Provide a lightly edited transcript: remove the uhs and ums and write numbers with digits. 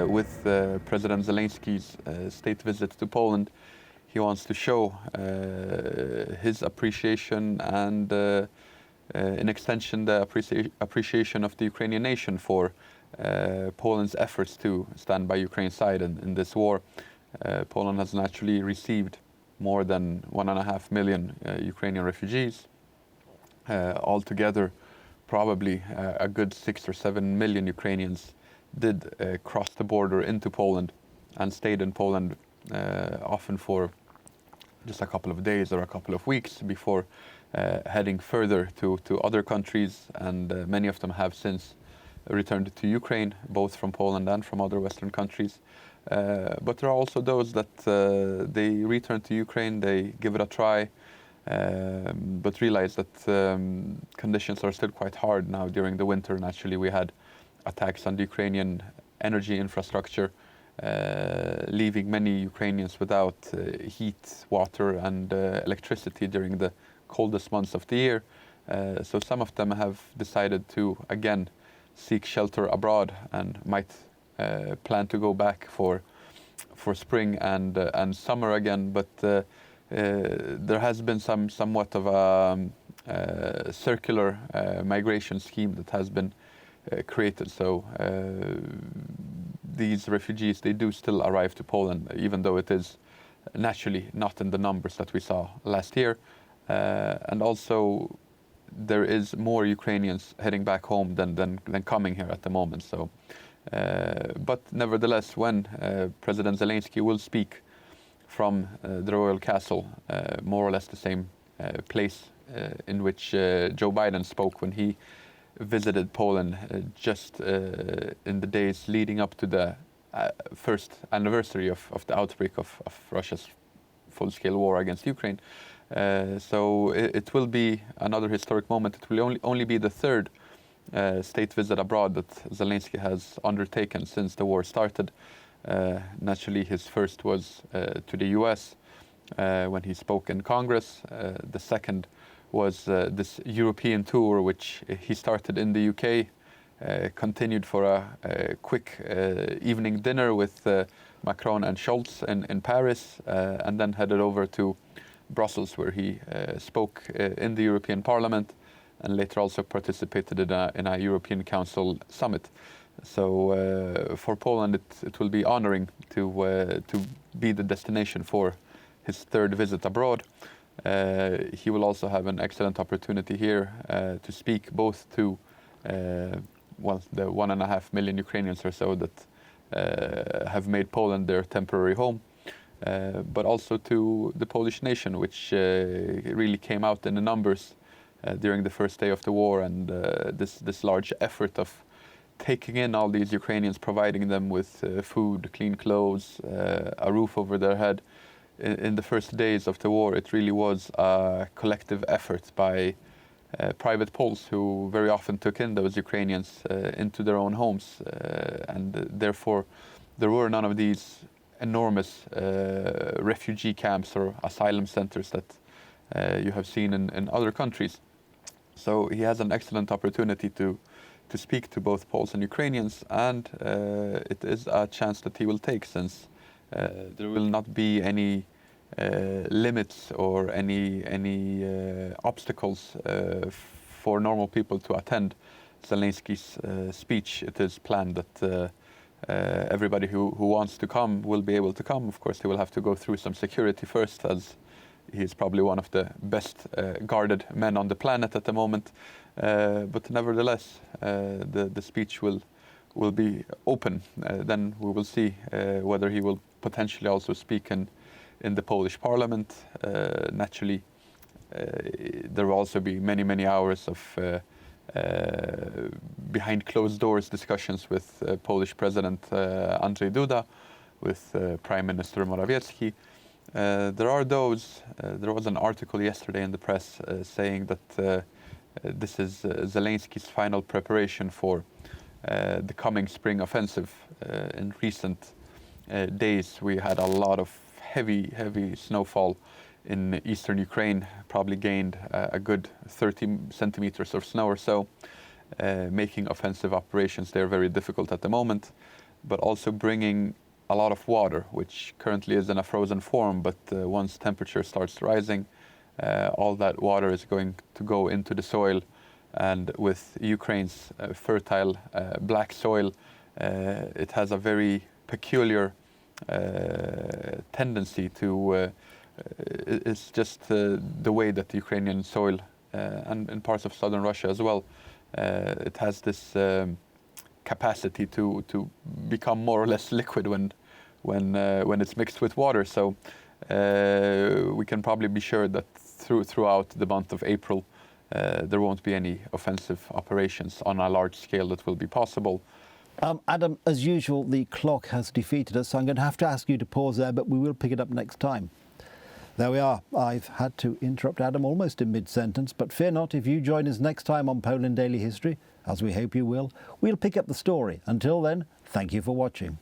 with President Zelensky's state visit to Poland, he wants to show his appreciation and, in extension, the appreciation of the Ukrainian nation for Poland's efforts to stand by Ukraine's side in this war. Poland has naturally received more than 1.5 million Ukrainian refugees. Altogether, probably a good 6 or 7 million Ukrainians did cross the border into Poland and stayed in Poland often for just a couple of days or a couple of weeks before heading further to other countries, and many of them have since returned to Ukraine, both from Poland and from other Western countries. But there are also those that they return to Ukraine, they give it a try, but realize that conditions are still quite hard now during the winter. Naturally, we had attacks on the Ukrainian energy infrastructure, leaving many Ukrainians without heat, water, and electricity during the coldest months of the year. So some of them have decided to again seek shelter abroad and might plan to go back for spring and summer again. But there has been somewhat of a circular migration scheme that has been created. So these refugees, they do still arrive to Poland, even though it is naturally not in the numbers that we saw last year. And also there is more Ukrainians heading back home than coming here at the moment. So, but nevertheless, when President Zelensky will speak from the Royal Castle, more or less the same place in which Joe Biden spoke when he visited Poland just in the days leading up to the first anniversary of the outbreak of Russia's full-scale war against Ukraine. So it will be another historic moment. It will only be the third state visit abroad that Zelensky has undertaken since the war started. Naturally, his first was to the US when he spoke in Congress. The second was this European tour, which he started in the UK, continued for a quick evening dinner with Macron and Scholz in Paris, and then headed over to Brussels, where he spoke in the European Parliament and later also participated in a European Council summit. So for Poland, it will be honoring to be the destination for his third visit abroad. He will also have an excellent opportunity here to speak both to the 1.5 million Ukrainians or so that have made Poland their temporary home, but also to the Polish nation, which really came out in the numbers during the first day of the war, and this large effort of taking in all these Ukrainians, providing them with food, clean clothes, a roof over their head. In the first days of the war, it really was a collective effort by private Poles who very often took in those Ukrainians into their own homes, and therefore there were none of these enormous refugee camps or asylum centers that you have seen in other countries. So he has an excellent opportunity to speak to both Poles and Ukrainians, and it is a chance that he will take, since there will not be any limits or any obstacles for normal people to attend Zelensky's speech. It is planned that everybody who wants to come will be able to come. Of course, he will have to go through some security first, as he is probably one of the best guarded men on the planet at the moment. But nevertheless, the speech will be open. Then we will see whether he will potentially also speak in the Polish parliament. Naturally, there will also be many hours of behind closed doors discussions with Polish President Andrzej Duda, with Prime Minister Morawiecki. There was an article yesterday in the press saying that this is Zelensky's final preparation for the coming spring offensive. In recent days, we had a lot of heavy snowfall in eastern Ukraine, probably gained a good 30 centimeters of snow or so, making offensive operations there very difficult at the moment. but also bringing a lot of water, which currently is in a frozen form, but once temperature starts rising, all that water is going to go into the soil. And with Ukraine's fertile black soil, it has a very peculiar tendency to, it's just the way that the Ukrainian soil, and in parts of southern Russia as well, it has this capacity to become more or less liquid when it's mixed with water. So we can probably be sure that throughout the month of April, there won't be any offensive operations on a large scale that will be possible. Adam, as usual, the clock has defeated us, so I'm going to have to ask you to pause there, but we will pick it up next time. There we are. I've had to interrupt Adam almost in mid-sentence, but fear not, if you join us next time on Poland Daily History, as we hope you will, we'll pick up the story. Until then, thank you for watching.